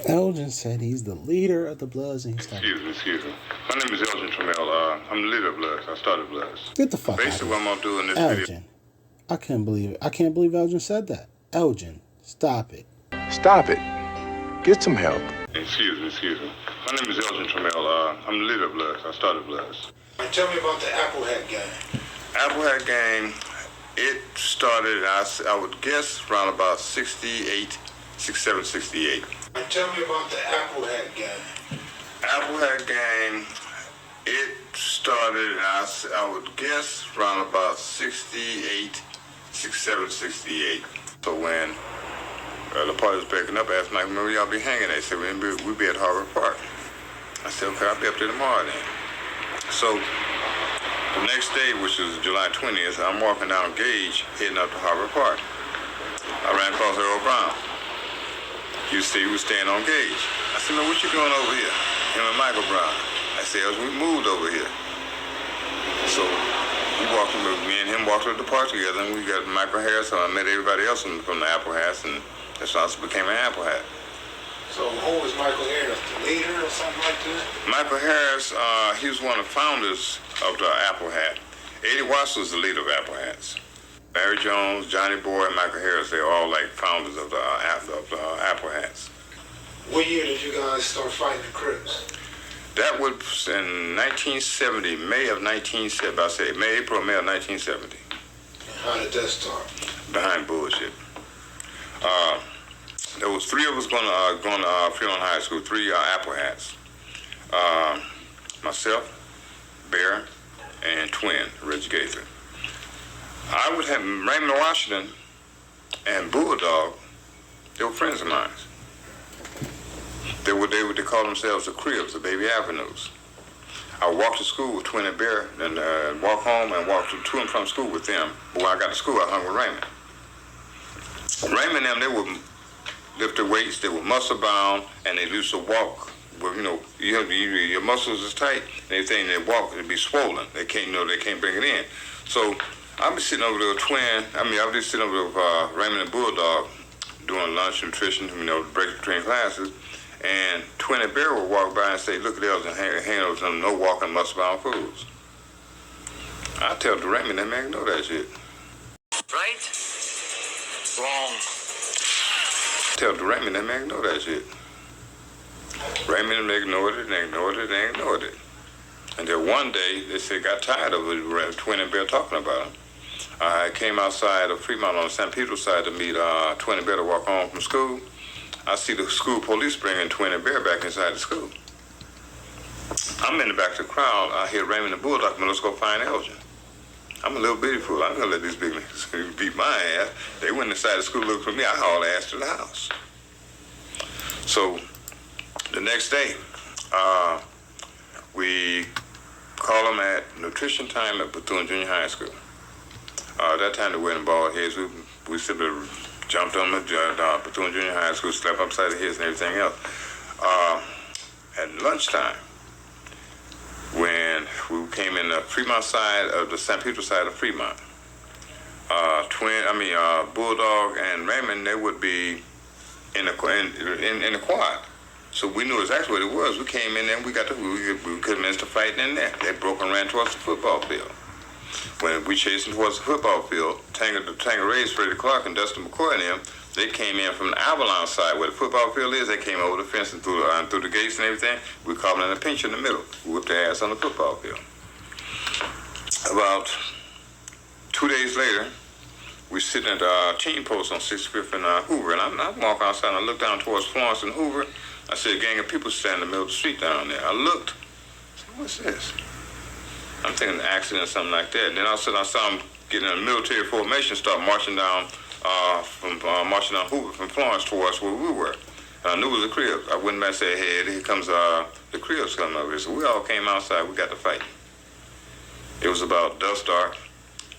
Elgin said he's the leader of the Bloods and he started. Excuse me. My name is Elgin Trammell. I'm the leader of Bloods. I started Bloods. Get the fuck out of Basically, here. what I'm going to do in this Elgin. video... I can't believe it. I can't believe Elgin said that. Elgin, stop it. Stop it. Get some help. Excuse me. My name is Elgin Trammell. I'm the leader of Bloods. I started Bloods. Tell me about the Apple Hat game. Apple Hat game, it started, I would guess, around about 68, 67, 68. Tell me about the Apple Hat game. Apple Hat game, it started, I would guess, around about 68, 67, 68. So when the party was breaking up, I asked Mike, where y'all be hanging? They said, we'll be at Harvard Park. I said, okay, I'll be up there tomorrow then. So the next day, which was July 20th, I'm walking down Gage, heading up to Harvard Park. I ran across Earl Brown. You see, he was staying on Gage. I said, man, what you doing over here? Him and Michael Brown. I said, we moved over here. So me and him walked up the park together, and we got Michael Harris, so I met everybody else from the Apple Hats, and that's how I became an Apple Hat. So who was Michael Harris, the leader or something like that? Michael Harris, he was one of the founders of the Apple Hat. Eddie Watts was the leader of Apple Hats. Barry Jones, Johnny Boy, and Michael Harris, they're all like founders of the Apple Hats. What year did you guys start fighting the Crips? That was in 1970, April or May of 1970. And how did that start? Behind bullshit. There was three of us going to Fremont High School, three Apple Hats. Myself, Bear, and Twin, Reggie Gaither. I would have Raymond Washington and Bulldog. They were friends of mine. They call themselves the Cribs, the Baby Avenues. I walked to school with Twin and Bear, and walk home and walk to and from school with them. But when I got to school, I hung with Raymond. Raymond and them, they would lift their weights, they were muscle bound, and they used to walk. Well, your muscles is tight, and everything. They walk, it'd be swollen. They can't bring it in. So I'll be sitting over there with I'll be sitting over there with Raymond and Bulldog doing lunch, nutrition, breaks between classes. And Twin and Bear would walk by and say, look at those and hang over them no walking muscle-bound fools. I tell the Raymond, that man know that shit. Right? Wrong. Tell the Raymond, that man know that shit. Raymond ignored it. And then one day, they said, got tired of it, Twin and Bear talking about him. I came outside of Fremont on the St. Pedro side to meet Twin and Bear to walk home from school. I see the school police bringing Twin and Bear back inside the school. I'm in the back of the crowd. I hear Raymond and Bulldog, let's go find Elgin. I'm a little bitty fool. I'm going to let these big niggas beat my ass. They went inside the school looking for me. I hauled ass to the house. So the next day, we call them at nutrition time at Bethune Junior High School. That time they were in bald heads. We simply jumped on the Bethune Junior High School, slept upside the heads and everything else. At lunchtime, when we came in the Fremont side of the St. Pedro side of Fremont, Bulldog and Raymond, they would be in the quad. So we knew exactly what it was. We came in there and we commenced the fighting in there. They broke and ran towards the football field. When we chased them towards the football field, Tangeray's Freddie Clark and Dustin McCoy and them, they came in from the Avalon side where the football field is. They came over the fence and through the gates and everything. We caught them in a pinch in the middle. We whipped their ass on the football field. About 2 days later, we sitting at the team post on 65th and Hoover, and I'm walking outside and I look down towards Florence and Hoover. I see a gang of people standing in the middle of the street down there. I looked. I said, what's this? I'm thinking an accident or something like that. And then all of a sudden I saw them getting in a military formation, start marching down Hoover from Florence towards where we were. And I knew it was the Cribs. I went back and said, hey, here comes the Cribs coming over here. So we all came outside. We got to fight. It was about dusk dark.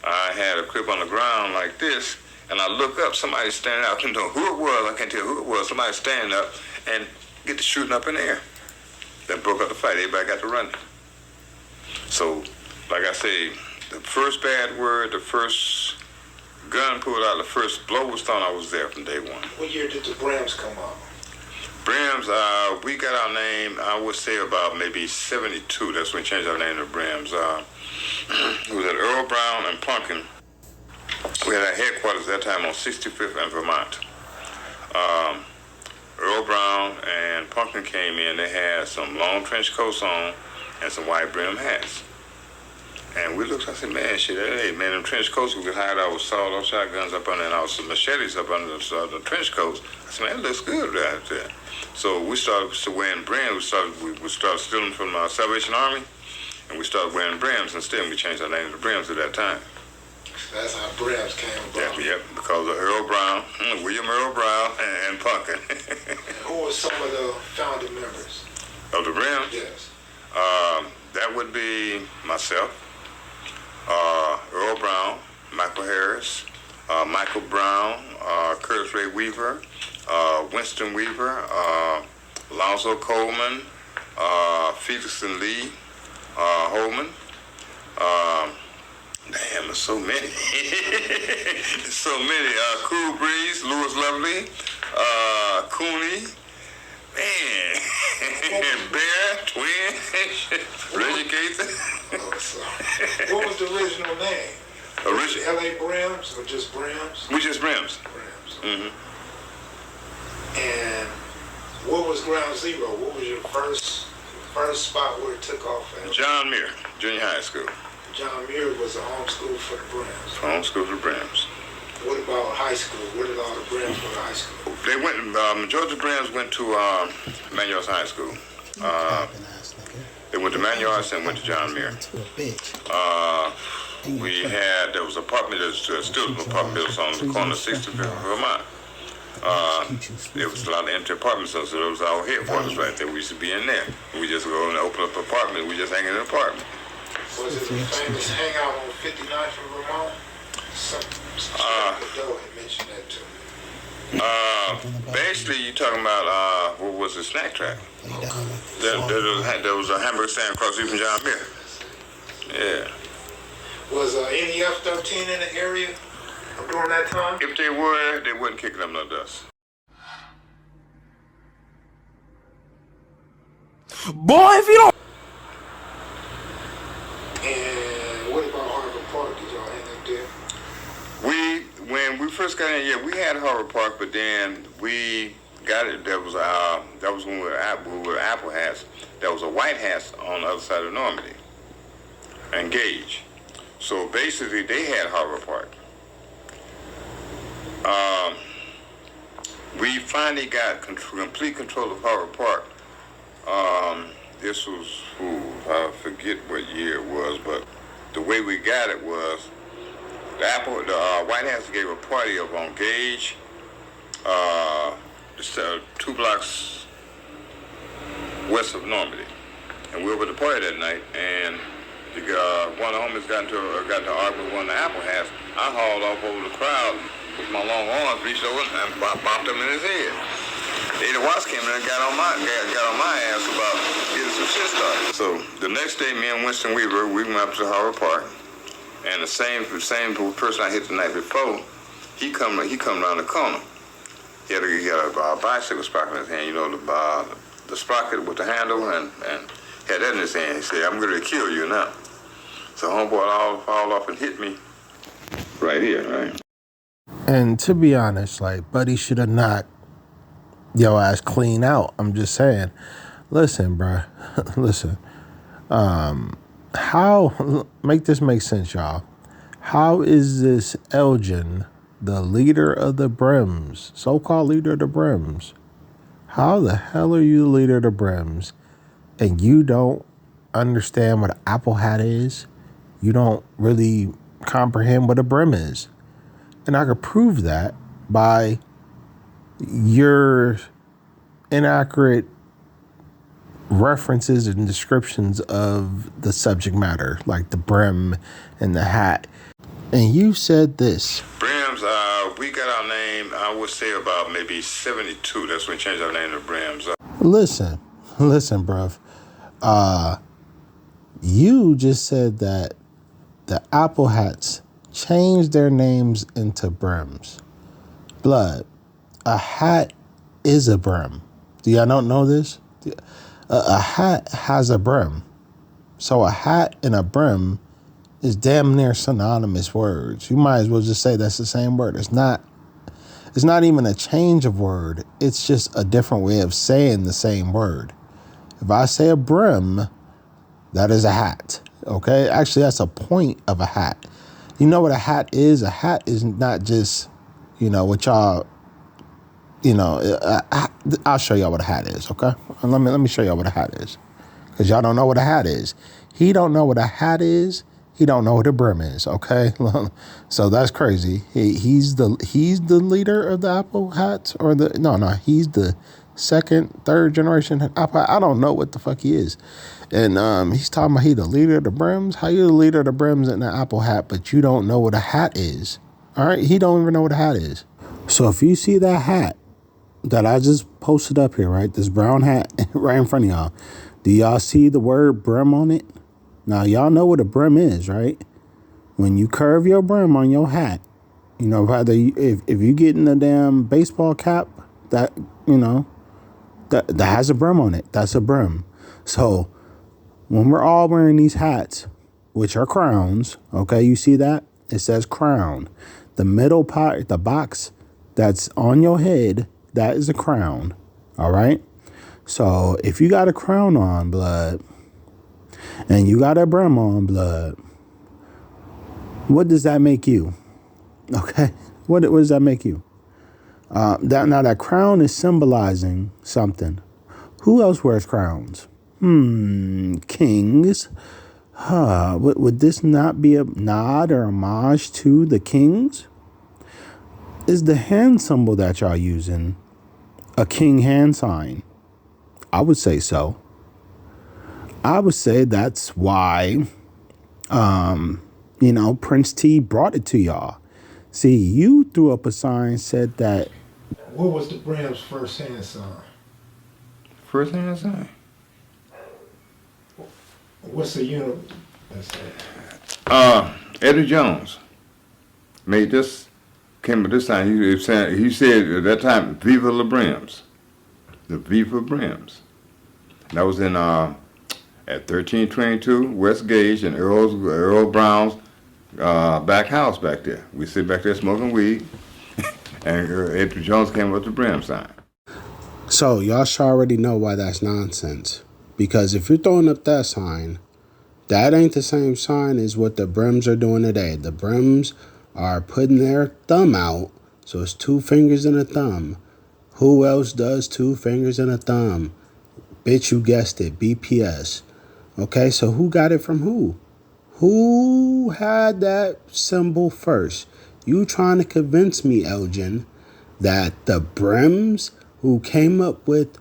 I had a Crib on the ground like this, and I look up. Somebody standing out. I couldn't tell who it was. I can't tell who it was. Somebody standing up and get to shooting up in the air. That broke up the fight. Everybody got to running. So, like I say, the first bad word, the first gun pulled out, the first blow was thought I was there from day one. What year did the Brams come out? Brims, we got our name, I would say about maybe 72. That's when we changed our name to Brims. It was at Earl Brown and Pumpkin. We had our headquarters at that time on 65th and Vermont. Earl Brown and Pumpkin came in. They had some long trench coats on and some white brim hats. And we looked, I said, man, shit, hey, man, them trench coats, we could hide our sawed-off shotguns up under and our machetes up under the trench coats. I said, man, it looks good right there. So we started wearing brims. We started stealing from the Salvation Army, and we started wearing brims instead. We changed our name to Brims at that time. That's how Brims came about. Yep, because of Earl Brown, William Earl Brown, and Pumpkin. Who were some of the founding members? Of the Brims? Yes. That would be myself, Earl Brown, Michael Harris, Michael Brown, Curtis Ray Weaver, Winston Weaver, Alonzo Coleman, Felix and Lee Holman. Damn, there's so many. There's so many. Cool Breeze, Louis Lovely, Cooney, man, Bear, Twin, Reggie Gaither. What was the original name? L.A. Brims or just Brims? We just Brims. Brims. Mm-hmm. And what was Ground Zero? What was your first spot where it took off at? John Muir, Junior High School. John Muir was a home school for the Brims. Home school for Brims. What about high school? Where did all the Brims go to high school? They went, majority of the Brims went to Manuel's High School. They went to Manuel's and went to John Muir. There was an apartment, still an apartment built on the corner of 65th and Vermont. There was a lot of empty apartments, so there was our headquarters right there. We used to be in there. We just go and open up an apartment. We just hang in an apartment. Was it a famous hangout on 59th in Vermont? Some Doe had mentioned that to me. Basically, you're talking about, what was the snack track? There was a hamburger stand across the street from John Muir. Yeah. Was any F-13 in the area during that time? If they were, they wouldn't kick them no dust. Boy, if you don't... And what about Harvard Park? Did y'all hang up there? When we first got in, yeah, we had Harvard Park, but then we got it. That was when we were Apple Hats. There was a White Hats on the other side of Normandy and Gage. So basically, they had Harvard Park. We finally got complete control of Harvard Park. This was, I forget what year it was, but the way we got it was the White Hats gave a party up on Gage, 2 blocks west of Normandy, and we were at the party that night. And one of the homies got into an argument with one of the Apple Hats. I hauled off over the crowd with my long arms, reached over and bopped him in his head. Ada Watts came in and got on my ass about getting some shit started. So the next day, me and Winston Weaver, we went up to Harvard Park, and the same person I hit the night before, he come around the corner. He had a bicycle sprocket in his hand, you know, the sprocket with the handle, and had that in his hand. He said, "I'm going to kill you now." So homeboy all off and hit me right here, right? And to be honest, like, Buddy should have not your ass clean out. I'm just saying. Listen, bruh. Listen. How, make this make sense, y'all. How is this Elgin, the leader of the Brims, so-called leader of the Brims? How the hell are you the leader of the Brims and you don't understand what an Apple Hat is? You don't really comprehend what a Brim is. And I could prove that by your inaccurate references and descriptions of the subject matter, like the brim and the hat. And you said this. Brims, we got our name, I would say about maybe 72. That's when we changed our name to Brims. Listen, bruv. You just said that the Apple Hats changed their names into Brims. Blood, a hat is a brim. Do y'all not know this? A hat has a brim. So a hat and a brim is damn near synonymous words. You might as well just say that's the same word. It's not even a change of word. It's just a different way of saying the same word. If I say a brim, that is a hat. Okay? Actually, that's a point of a hat. You know what a hat is? A hat is not just, what y'all, I'll show y'all what a hat is, okay? Let me show y'all what a hat is. Because y'all don't know what a hat is. He don't know what a hat is. He don't know what a brim is, okay? So that's crazy. He's the leader of the Apple hats, or he's the second, third generation Apple. I don't know what the fuck he is. And he's talking about he the leader of the brims. How you the leader of the brims in the Apple hat, but you don't know what a hat is? All right, he don't even know what a hat is. So if you see that hat that I just posted up here, right, this brown hat right in front of y'all, do y'all see the word brim on it? Now, y'all know what a brim is, right? When you curve your brim on your hat, rather if you get in a damn baseball cap that, that has a brim on it, that's a brim. So when we're all wearing these hats, which are crowns, okay, you see that? It says crown. The middle part, the box that's on your head, that is a crown, all right? So if you got a crown on, blood, and you got a brim on, blood, what does that make you? Okay? What does that make you? That crown is symbolizing something. Who else wears crowns? Kings. Would this not be a nod or homage to the kings? Is the hand symbol that y'all using a king hand sign? I would say so. I would say that's why, Prince T brought it to y'all. See, you threw up a sign, said that. What was the Bram's first hand sign? First hand sign? What's the unit? Eddie Jones came with this sign. He said at that time, Viva la Brims. The Viva Brims. That was in at 1322 West Gage and Earl Brown's back house back there. We sit back there smoking weed, and Eddie Jones came with the brim sign. So y'all should already know why that's nonsense. Because if you're throwing up that sign, that ain't the same sign as what the brims are doing today. The brims are putting their thumb out, so it's 2 fingers and a thumb. Who else does 2 fingers and a thumb? Bitch, you guessed it, BPS. Okay, so who got it from who? Who had that symbol first? You trying to convince me, Elgin, that the brims who came up with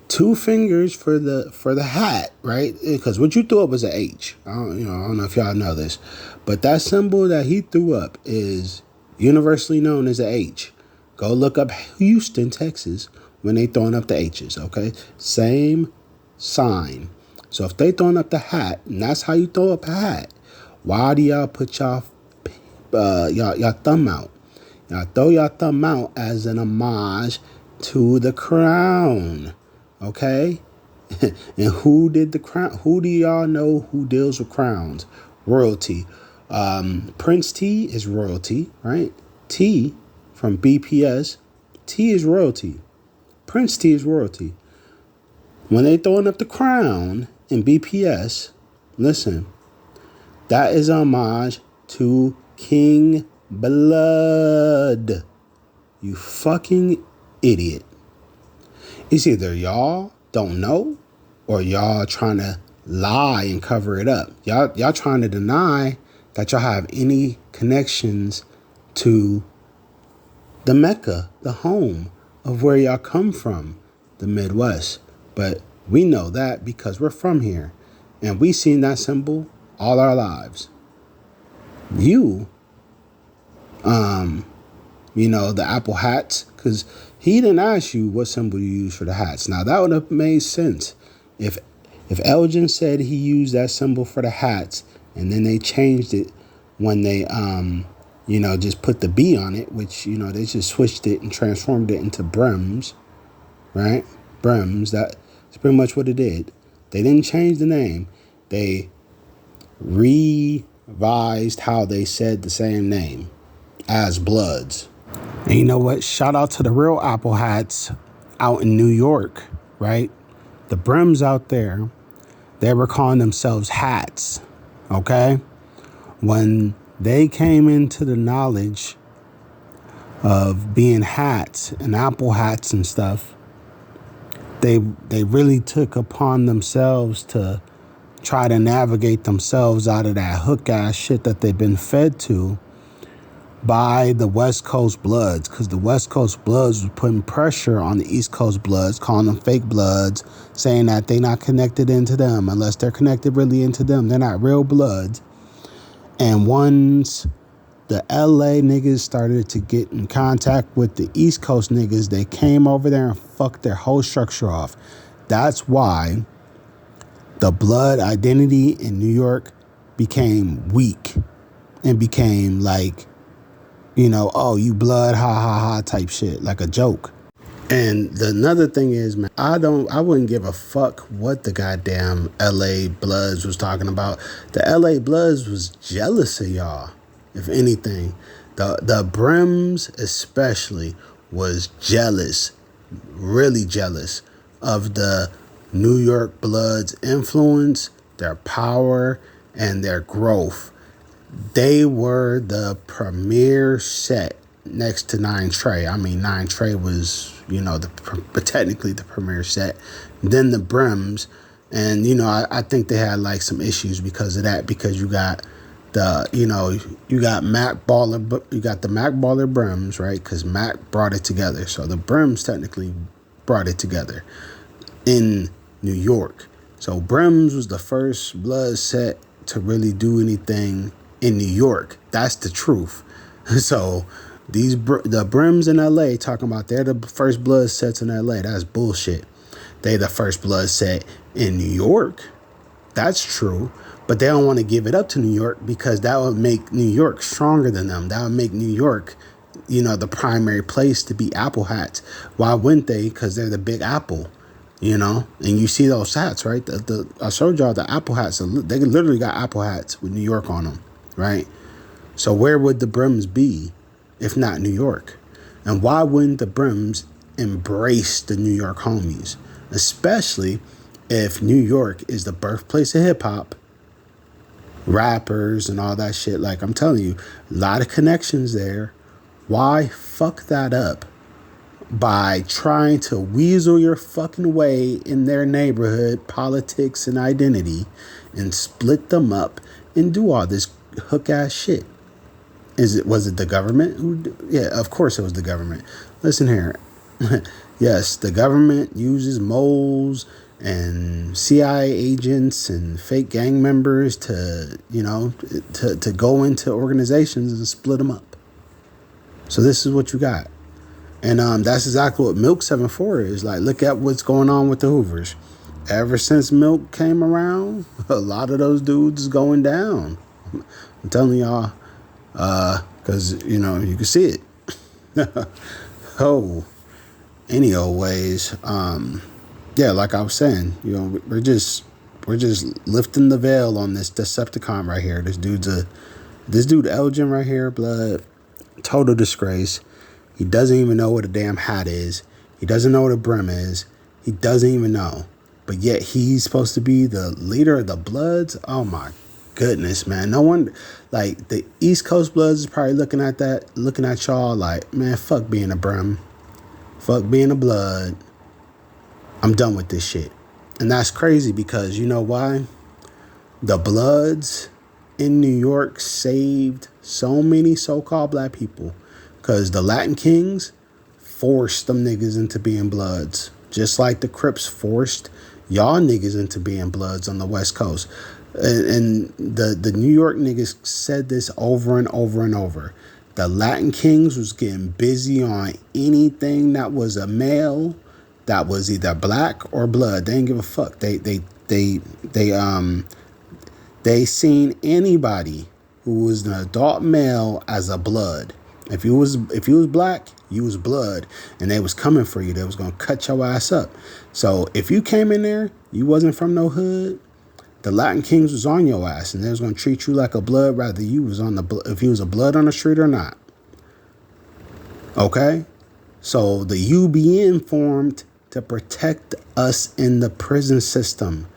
2 fingers for the hat, right? Because what you threw up was an H. I don't know if y'all know this, but that symbol that he threw up is universally known as a H. Go look up Houston, Texas, when they throwing up the H's, okay? Same sign. So if they throwing up the hat, and that's how you throw up a hat, why do y'all put y'all thumb out? Y'all throw y'all thumb out as an homage to the crown, okay? And who did the crown? Who do y'all know who deals with crowns? Royalty. Prince T is royalty, right? T from BPS. T is royalty. Prince T is royalty. When they throwing up the crown in BPS, listen, that is a homage to King Blood. You fucking idiot. It's either y'all don't know or y'all trying to lie and cover it up. Y'all trying to deny that y'all have any connections to the Mecca, the home of where y'all come from, the Midwest. But we know that because we're from here and we seen that symbol all our lives. You, the Apple hats, because he didn't ask you what symbol you use for the hats. Now that would have made sense if Elgin said he used that symbol for the hats and then they changed it when they just put the B on it, which they just switched it and transformed it into brims, right? Brims. That's pretty much what it did. They didn't change the name. They revised how they said the same name as Bloods. And you know what? Shout out to the real Apple Hats out in New York, right? The Brims out there, they were calling themselves Hats, okay? When they came into the knowledge of being hats and Apple Hats and stuff, they really took upon themselves to try to navigate themselves out of that hook ass shit that they've been fed to by the West Coast Bloods, because the West Coast Bloods was putting pressure on the East Coast Bloods, calling them fake Bloods, saying that they're not connected into them. Unless they're connected really into them, they're not real Bloods. And once the LA niggas started to get in contact with the East Coast niggas, they came over there and fucked their whole structure off. That's why the Blood identity in New York became weak and became like, you know, oh, you Blood, ha ha ha type shit, like a joke. And another thing is, man, I wouldn't give a fuck what the goddamn LA Bloods was talking about. The LA Bloods was jealous of y'all, if anything. The Brims especially was jealous, really jealous of the New York Bloods' influence, their power, and their growth. They were the premier set next to 9 Trey. I mean, 9 Trey was, you know, but technically the premier set. Then the Brims, and you know, I think they had like some issues because of that, because you got the, you know, you got Mac Baller, you got the Mac Baller Brims, right? Because Mac brought it together, so the Brims technically brought it together in New York. So Brims was the first Blood set to really do anything in New York. That's the truth. So the Brims in LA talking about they're the first Blood sets in LA. That's bullshit. They the first Blood set in New York. That's true. But they don't want to give it up to New York because that would make New York stronger than them. That would make New York, you know, the primary place to be Apple Hats. Why wouldn't they? Because they're the Big Apple, you know. And you see those hats, right? I showed y'all the Apple Hats. They literally got Apple Hats with New York on them, right? So where would the Brims be if not New York? And why wouldn't the Brims embrace the New York homies? Especially if New York is the birthplace of hip-hop, rappers and all that shit. Like, I'm telling you, a lot of connections there. Why fuck that up by trying to weasel your fucking way in their neighborhood politics and identity and split them up and do all this hook ass shit? Was it the government? Yeah, of course it was the government. Listen here. Yes, the government uses moles and CIA agents and fake gang members to, you know, to go into organizations and split them up. So this is what you got. And that's exactly what Milk 74 is. Like, look at what's going on with the Hoovers. Ever since Milk came around, a lot of those dudes is going down. I'm telling y'all, because, you know, you can see it. Oh, any old ways. Yeah, like I was saying, you know, we're just lifting the veil on this Decepticon right here. This dude Elgin right here, Blood, total disgrace. He doesn't even know what a damn hat is. He doesn't know what a brim is. He doesn't even know. But yet he's supposed to be the leader of the Bloods. Oh my goodness, man. No wonder, like, the East Coast Bloods is probably looking at y'all like, man, fuck being a brim. Fuck being a Blood. I'm done with this shit. And that's crazy because you know why? The Bloods in New York saved so many so-called black people because the Latin Kings forced them niggas into being Bloods, just like the Crips forced y'all niggas into being Bloods on the West Coast. And the New York niggas said this over and over and over. The Latin Kings was getting busy on anything that was a male that was either black or Blood. They didn't give a fuck. They seen anybody who was an adult male as a Blood. If you was black, you was blood, and they was coming for you. They was gonna cut your ass up. So if you came in there, you wasn't from no hood. The Latin Kings was on your ass, and they was gonna treat you like a blood, whether you was on the if you was a blood on the street or not. Okay, so the UBN formed to protect us in the prison system,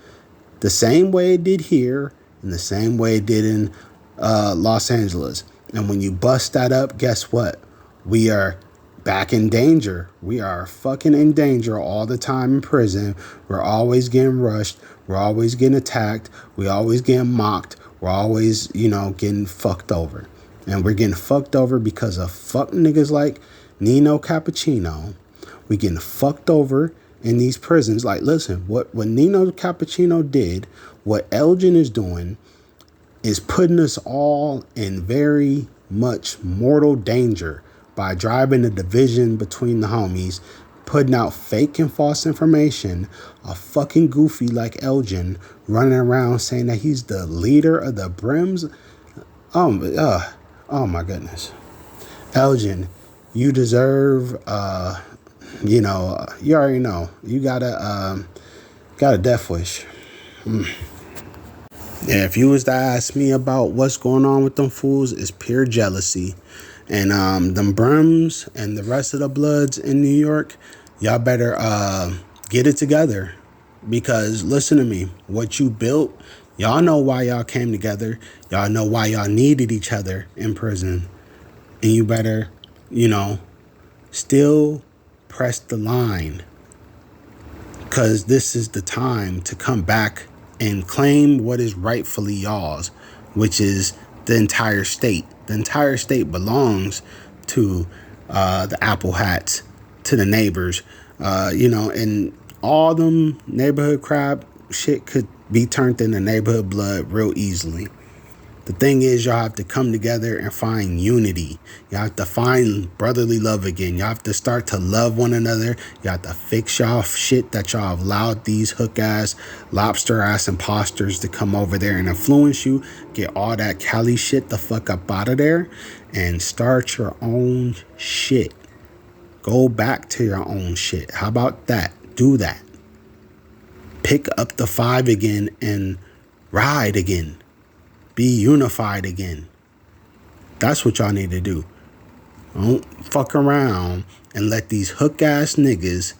the same way it did here, and the same way it did in Los Angeles. And when you bust that up, guess what? We are back in danger. We are fucking in danger all the time in prison. We're always getting rushed. We're always getting attacked. We always getting mocked. We're always, getting fucked over. And we're getting fucked over because of fuck niggas like Nino Cappuccino. We getting fucked over in these prisons. Like, listen, what Nino Cappuccino did, what Elgin is doing, is putting us all in very much mortal danger by driving the division between the homies, putting out fake and false information, a fucking goofy like Elgin running around saying that he's the leader of the Brims. Oh my goodness. Elgin, you deserve, you already know, you got a death wish. Yeah, if you was to ask me about what's going on with them fools, it's pure jealousy. And them Brims and the rest of the Bloods in New York, y'all better get it together. Because listen to me, what you built, y'all know why y'all came together. Y'all know why y'all needed each other in prison. And you better, still press the line. Because this is the time to come back and claim what is rightfully y'all's, which is the entire state. The entire state belongs to the Apple Hats, to the neighbors, and all them neighborhood crap shit could be turned into neighborhood blood real easily. The thing is, y'all have to come together and find unity. Y'all have to find brotherly love again. Y'all have to start to love one another. Y'all have to fix y'all shit that y'all have allowed these hook-ass, lobster-ass imposters to come over there and influence you. Get all that Cali shit the fuck up out of there and start your own shit. Go back to your own shit. How about that? Do that. Pick up the 5 again and ride again. Be unified again. That's what y'all need to do. Don't fuck around and let these hook-ass niggas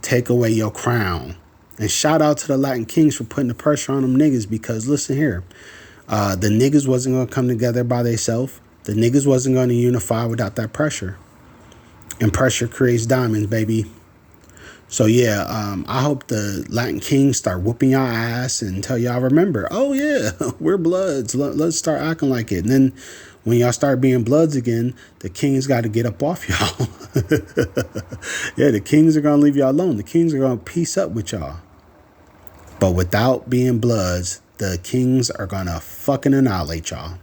take away your crown. And shout out to the Latin Kings for putting the pressure on them niggas, because listen here. The niggas wasn't going to come together by themselves. The niggas wasn't going to unify without that pressure. And pressure creates diamonds, baby. So yeah, I hope the Latin Kings start whooping y'all ass and tell y'all, remember, oh yeah, we're Bloods. Let's start acting like it. And then when y'all start being Bloods again, the Kings got to get up off y'all. Yeah, the Kings are going to leave y'all alone. The Kings are going to peace up with y'all. But without being Bloods, the Kings are going to fucking annihilate y'all.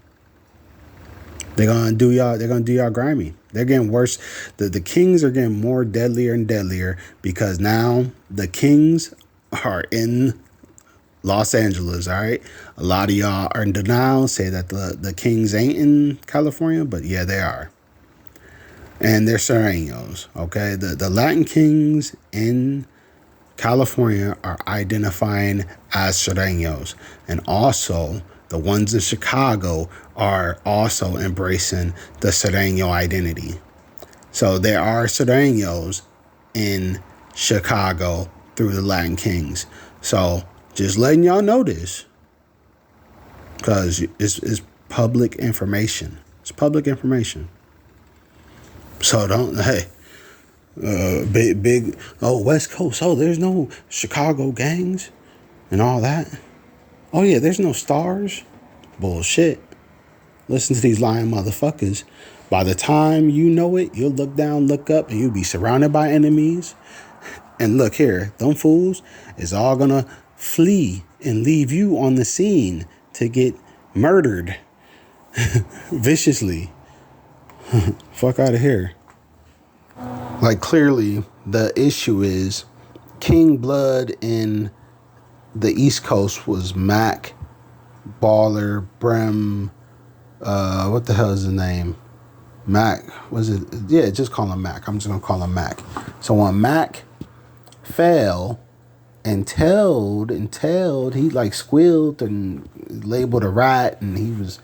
They're going to do y'all grimy. They're getting worse. The Kings are getting more deadlier and deadlier because now the Kings are in Los Angeles, all right? A lot of y'all are in denial, say that the Kings ain't in California, but yeah, they are. And they're Sureños, okay? The Latin Kings in California are identifying as Sureños. And also, the ones in Chicago are also embracing the Sureño identity. So there are Sureños in Chicago through the Latin Kings. So just letting y'all know this, because it's public information. It's public information. So don't, big, West Coast. Oh, there's no Chicago gangs and all that. Oh, yeah, there's no stars. Bullshit. Listen to these lying motherfuckers. By the time you know it, you'll look down, look up, and you'll be surrounded by enemies. And look here, them fools is all gonna flee and leave you on the scene to get murdered viciously. Fuck out of here. Like, clearly, the issue is King Blood in the East Coast was Mac, Baller, Brem, what the hell is his name? Mac, was it? Yeah, just call him Mac. I'm just gonna call him Mac. So when Mac fell and tailed, he like squealed and labeled a rat, and he was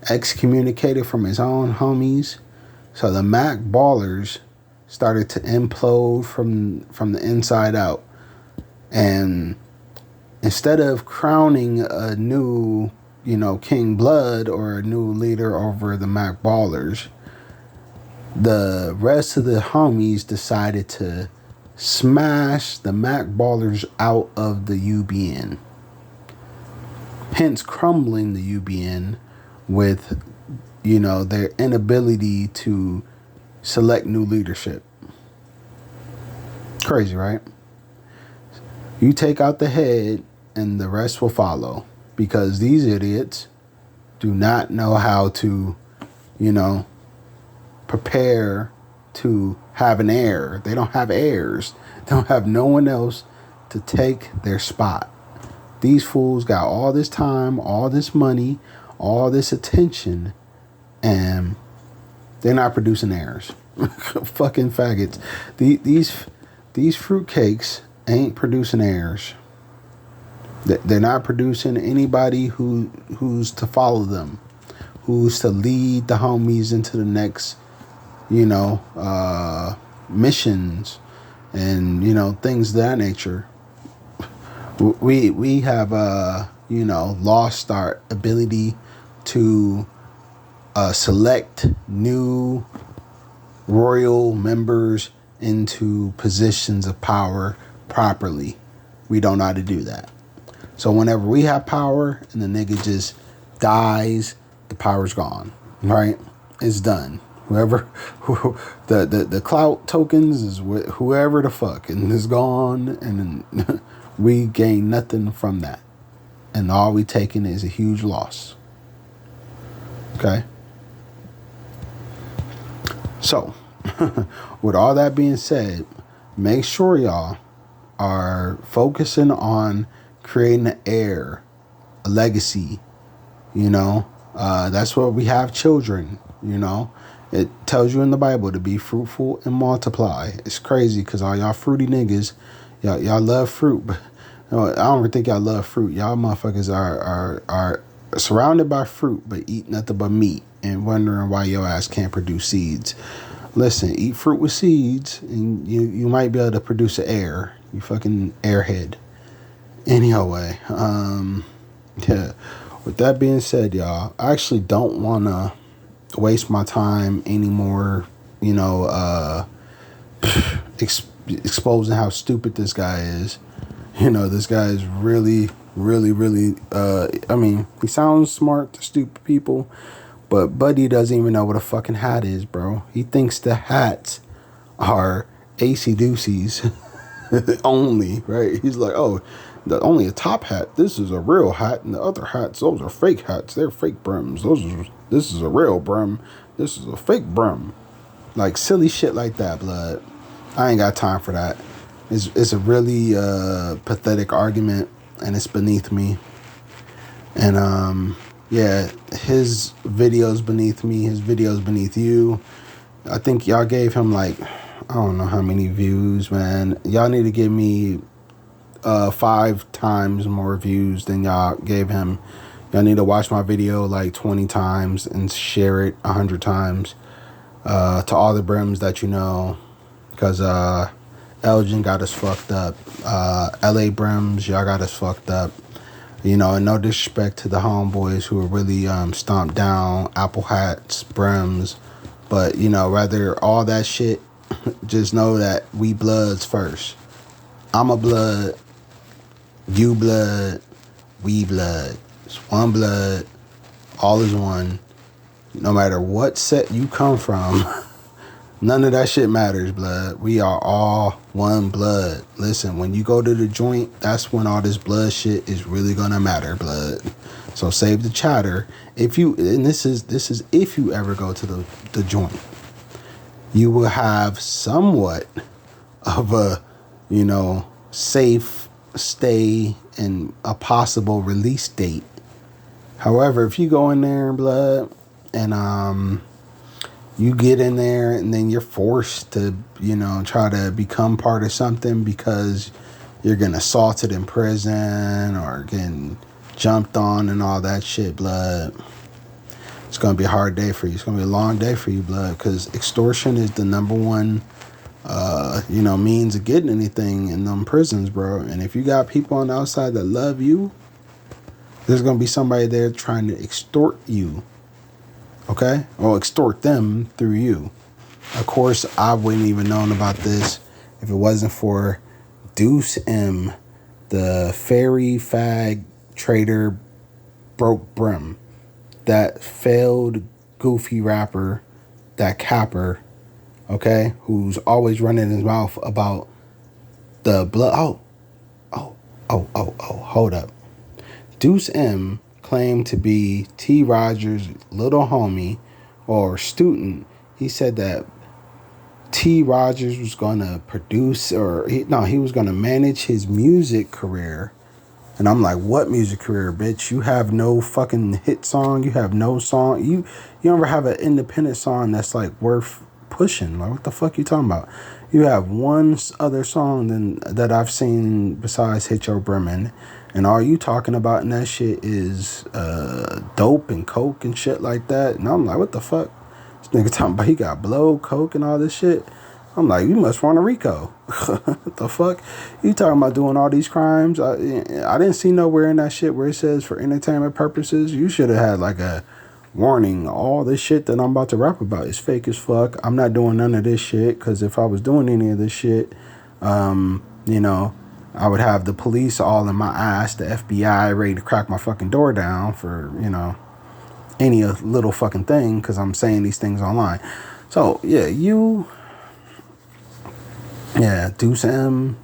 excommunicated from his own homies. So the Mac ballers started to implode from the inside out. And instead of crowning a new, King Blood or a new leader over the Mac ballers, the rest of the homies decided to smash the Mac ballers out of the UBN. Hence crumbling the UBN with, their inability to select new leadership. Crazy, right? You take out the head and the rest will follow, because these idiots do not know how to, prepare to have an heir. They don't have heirs. They don't have no one else to take their spot. These fools got all this time, all this money, all this attention, and they're not producing heirs. Fucking faggots. These fruitcakes ain't producing heirs. They're not producing anybody who's to follow them, who's to lead the homies into the next, missions and, things of that nature. We have, lost our ability to select new royal members into positions of power properly. We don't know how to do that. So whenever we have power and the nigga just dies, the power's gone, right? It's done. The clout tokens is whoever the fuck, and it's gone, and then we gain nothing from that. And all we taking is a huge loss. Okay? So, with all that being said, make sure y'all are focusing on creating an heir, a legacy. That's what we have children. It tells you in the Bible to be fruitful and multiply. It's crazy because all y'all fruity niggas, y'all love fruit, but I don't even think y'all love fruit. Y'all motherfuckers are surrounded by fruit but eat nothing but meat and wondering why your ass can't produce seeds. Listen, eat fruit with seeds and you might be able to produce an heir. You fucking airhead. Anyway, yeah. With that being said, y'all, I actually don't want to waste my time anymore, exposing how stupid this guy is. This guy is really, really, really, he sounds smart to stupid people, but Buddy doesn't even know what a fucking hat is, bro. He thinks the hats are AC-doocies only, right? He's like, oh, only a top hat. This is a real hat, and the other hats, those are fake hats. They're fake brims. This is a real brim. This is a fake brim. Like silly shit like that, blood. I ain't got time for that. It's a really pathetic argument, and it's beneath me. And yeah, his video's beneath me. His video's beneath you. I think y'all gave him like, I don't know how many views, man. Y'all need to give me 5 times more views than y'all gave him. Y'all need to watch my video like 20 times and share it 100 times to all the brims that you know, because Elgin got us fucked up. LA brims, y'all got us fucked up. And no disrespect to the homeboys who are really stomped down, apple hats, brims, but rather all that shit, just know that we bloods first. I'm a blood, you blood, we blood. It's one blood, all is one. No matter what set you come from, none of that shit matters, blood. We are all one blood. Listen, when you go to the joint, that's when all this blood shit is really gonna matter, blood. So save the chatter. This is if you ever go to the joint, you will have somewhat of a, safe stay and a possible release date. However, if you go in there, blood, and you get in there and then you're forced to, try to become part of something because you're getting assaulted in prison or getting jumped on and all that shit, blood. It's going to be a hard day for you. It's going to be a long day for you, blood, because extortion is the number one, means of getting anything in them prisons, bro. And if you got people on the outside that love you, there's going to be somebody there trying to extort you, okay? Or extort them through you. Of course, I wouldn't even known about this if it wasn't for Deuce M, the fairy fag traitor broke brim, that failed goofy rapper, that capper, okay, who's always running his mouth about the blood. Hold up. Deuce M claimed to be T. Rogers' little homie or student. He said that T. Rogers was going to produce he was going to manage his music career. And I'm like, what music career, bitch? You have no fucking hit song. You have no song. You ever have an independent song that's like worth pushing? Like, what the fuck you talking about? You have one other song that I've seen besides Hit Your Bremen. And all you talking about in that shit is dope and coke and shit like that. And I'm like, what the fuck? This nigga talking about he got blow, coke, and all this shit. I'm like, you must want a RICO. What the fuck? You talking about doing all these crimes? I didn't see nowhere in that shit where it says for entertainment purposes. You should have had like a warning. All this shit that I'm about to rap about is fake as fuck. I'm not doing none of this shit, because if I was doing any of this shit, I would have the police all in my ass, the FBI ready to crack my fucking door down for, any little fucking thing, because I'm saying these things online. So, yeah, Deuce M,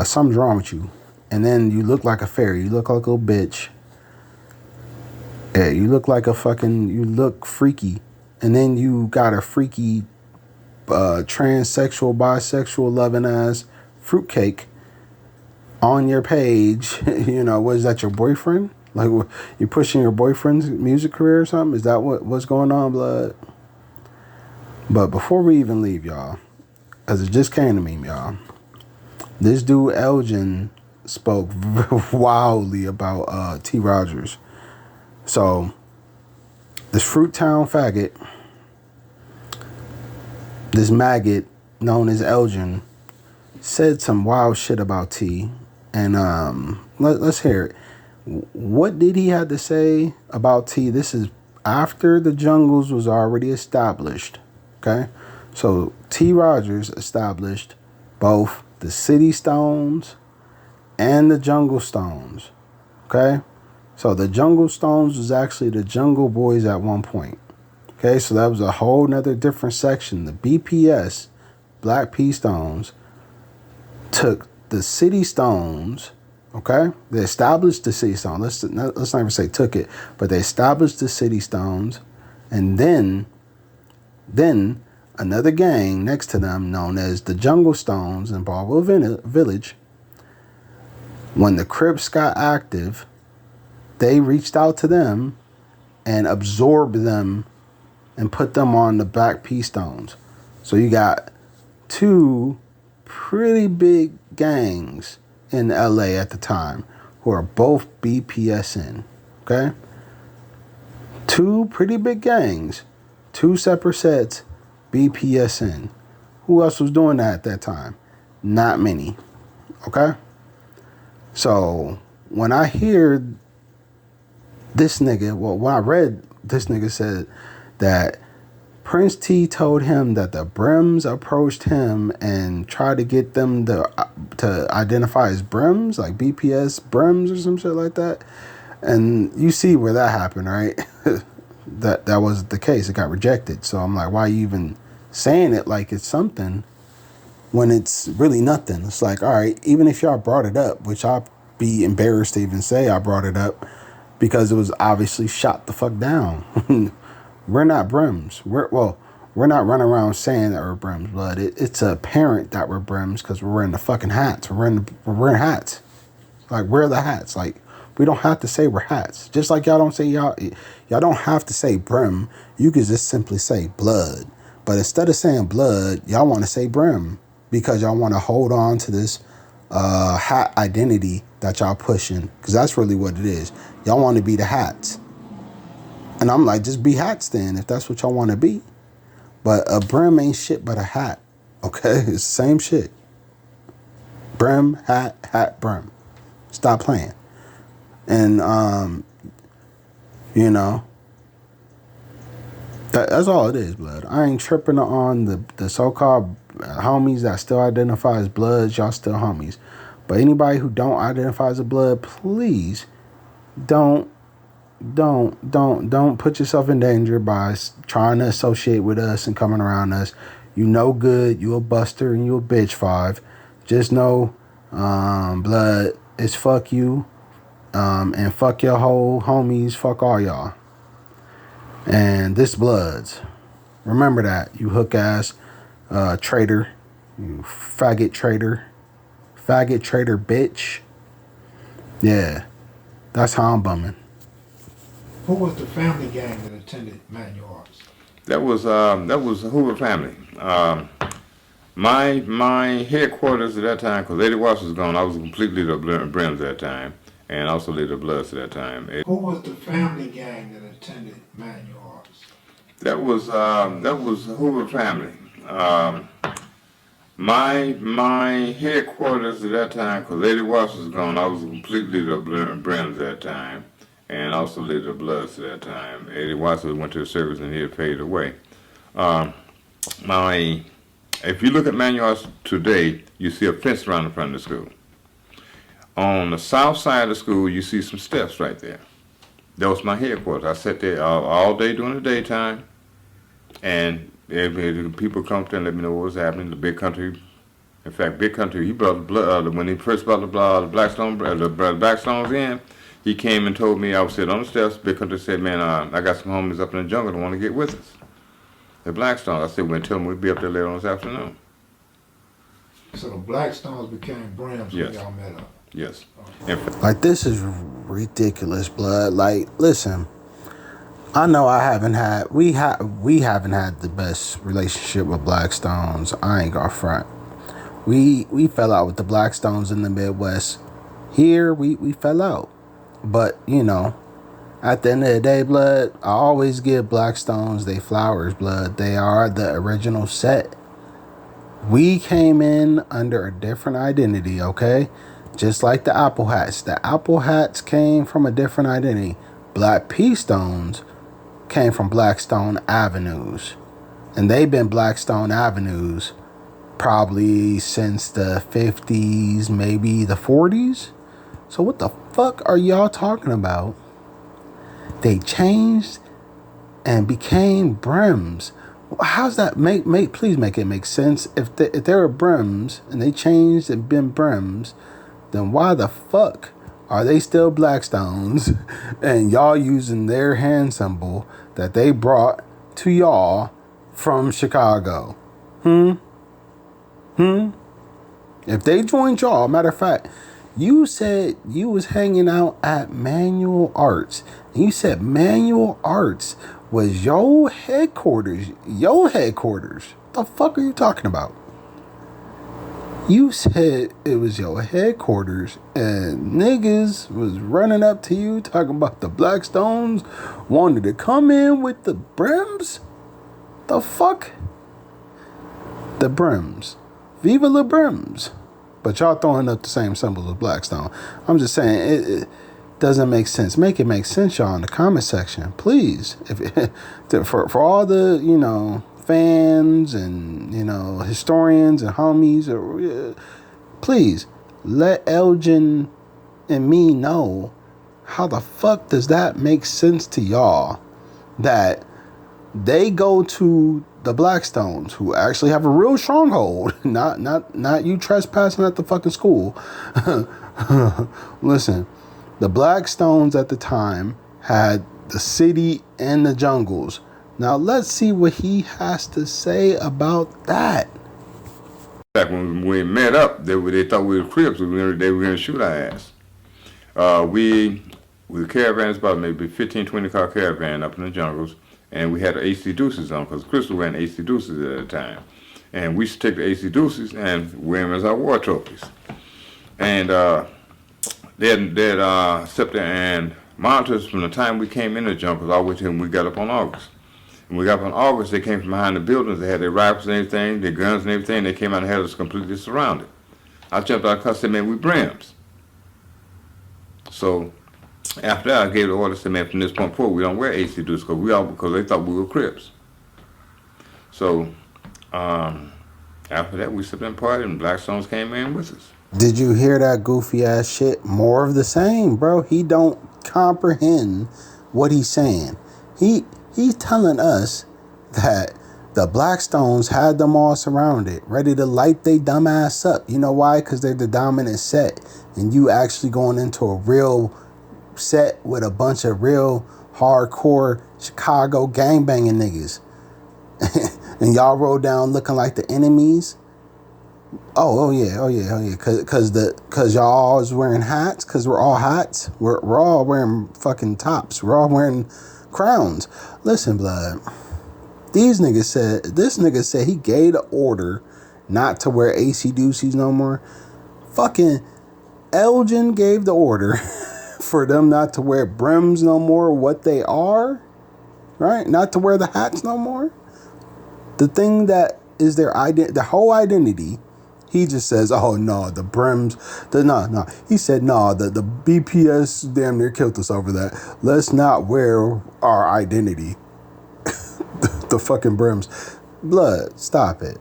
something's wrong with you. And then you look like a fairy. You look like a little bitch. Yeah, you look like you look freaky. And then you got a freaky, transsexual, bisexual, loving ass fruitcake on your page. What is that, your boyfriend? Like, you pushing your boyfriend's music career or something? Is that what's going on, blood? But before we even leave, y'all, because it just came to me, y'all, this dude Elgin spoke wildly about T. Rogers. So, this Fruit Town faggot, this maggot known as Elgin, said some wild shit about T. And let's hear it. What did he have to say about T? This is after the Jungles was already established, okay? So T. Rogers established both the City Stones and the Jungle Stones, okay? So the Jungle Stones was actually the Jungle Boys at one point, okay? So that was a whole nother different section. The BPS, Black P Stones, took the City Stones, okay? They established the City Stones. Let's not even say took it, but they established the City Stones, and then another gang next to them known as the Jungle Stones in Baldwin Village. When the Crips got active, they reached out to them and absorbed them and put them on the Black P Stones. So you got two pretty big gangs in LA at the time who are both BPSN, okay? Two pretty big gangs, two separate sets, BPSN. Who else was doing that at that time? Not many, okay? So when I hear this nigga, when I read this nigga said that Prince T told him that the Brims approached him and tried to get them to identify as Brims, like BPS Brims or some shit like that. And you see where that happened, right? that wasn't the case. It got rejected. So I'm like, why are you even saying it like it's something when it's really nothing? It's like, all right, even if y'all brought it up, which I'd be embarrassed to even say I brought it up because it was obviously shot the fuck down. We're not Brims. We're not running around saying that we're Brims, but it's apparent that we're Brims because we're wearing the fucking hats. We're wearing hats. Like, where are the hats? Like, We don't have to say we're hats. Just like y'all don't say y'all don't have to say brim. You could just simply say blood. But instead of saying blood, y'all want to say brim because y'all want to hold on to this hat identity that y'all pushing, because that's really what it is. Y'all want to be the hats. And I'm like, just be hats then if that's what y'all want to be. But a brim ain't shit but a hat. Okay? It's the same shit. Brim, hat, brim. Stop playing. And, you know, that's all it is, blood. I ain't tripping on the so-called homies that still identify as bloods. Y'all still homies. But anybody who don't identify as a blood, please don't put yourself in danger by trying to associate with us and coming around us. You no good. You a buster and you a bitch 5. Just know, blood is fuck you, and fuck your whole homies. Fuck all y'all. And this bloods. Remember that, you hook ass traitor, you faggot traitor bitch. Yeah, that's how I'm bumming. Who was the family gang that attended Manual Arts? That was the Hoover family. My headquarters at that time, because Lady Watts was gone, I was completely the Brims at that time, and also Lady Bloods at that time. Who was the family gang that attended Manual Arts? That was the Hoover family. My headquarters at that time, because Lady Watts was gone, I was completely the Brims at that time, and also Lady Bloods at that time. Lady Watts went to the service and he had faded away. If you look at Manual Arts today, you see a fence around the front of the school. On the south side of the school, you see some steps right there. That was my headquarters. I sat there all day during the daytime, and if people come there and let me know what was happening. The Big Country, in fact, Big Country, he brought the blood, when he first brought the Blackstones in, he came and told me I was sitting on the steps. Big Country said, man, I got some homies up in the jungle that want to get with us. The Blackstones. I said, well, tell them we'll be up there later on this afternoon. So the Blackstones became Brims Yes. when y'all met up? Yes. Like, this is ridiculous, blood. Like, listen, I know we haven't had the best relationship with Blackstones. I ain't gonna front. We fell out with the Blackstones in the Midwest. Here, we fell out. But, you know, at the end of the day, blood, I always give Blackstones they flowers, blood. They are the original set. We came in under a different identity, okay? Just like the Apple Hats. The Apple Hats came from a different identity. Black Pea Stones came from Blackstone Avenues. And they've been Blackstone Avenues probably since the 50s, maybe the 40s. So what the fuck are y'all talking about? They changed and became Brims. How's that please make it make sense? If they were Brims and they changed and been Brims, then why the fuck are they still Blackstones and y'all using their hand symbol that they brought to y'all from Chicago? If they joined y'all, matter of fact, you said you was hanging out at Manual Arts. And you said Manual Arts was your headquarters. Your headquarters. What the fuck are you talking about? You said it was your headquarters and niggas was running up to you talking about the Blackstones wanted to come in with the Brims? The fuck? The Brims. Viva la Brims. But y'all throwing up the same symbols as Blackstone. I'm just saying, it doesn't make sense. Make it make sense, y'all, in the comment section. Please. For all the, you know, fans and, you know, historians and homies, please let Elgin and me know how the fuck does that make sense to y'all that they go to the Blackstones, who actually have a real stronghold, not you trespassing at the fucking school. Listen, the Blackstones at the time had the city and the jungles. Now let's see what he has to say about that. Back when we met up, they thought we were Crips. They were going to shoot our ass. We caravans about maybe 15, 20 car caravan up in the jungles, and we had AC Deuces on because Crystal ran AC Deuces at the time, and we used to take the AC Deuces and wear them as our war trophies. And they'd sit there and monitor us from the time we came in the jungles all the way till we got up on August. When we got up on August, they came from behind the buildings. They had their rifles and everything, their guns and everything. They came out and had us completely surrounded. I jumped out of the car and said, man, we Brims. So after that, I gave the order, said, man, from this point forward, we don't wear AC Deuces because they thought we were Crips. So after that, we sipped and partied, and Blackstones came in with us. Did you hear that goofy ass shit? More of the same, bro. He don't comprehend what he's saying. He's telling us that the Blackstones had them all surrounded, ready to light they dumb ass up. You know why? Because they're the dominant set. And you actually going into a real set with a bunch of real hardcore Chicago gangbanging niggas. And y'all rode down looking like the enemies. Oh yeah. Cause y'all always wearing hats. Cause we're all hats. We're all wearing fucking tops. We're all wearing crowns. Listen, blood. This nigga said he gave the order not to wear AC Deuces no more. Fucking Elgin gave the order for them not to wear brims no more. What they are, right? Not to wear the hats no more. The thing that is their the whole identity. He just says, "Oh no, the brims, no." He said, "No, the BPS damn near killed us over that. Let's not wear our identity." The fucking brims. Blood, stop it.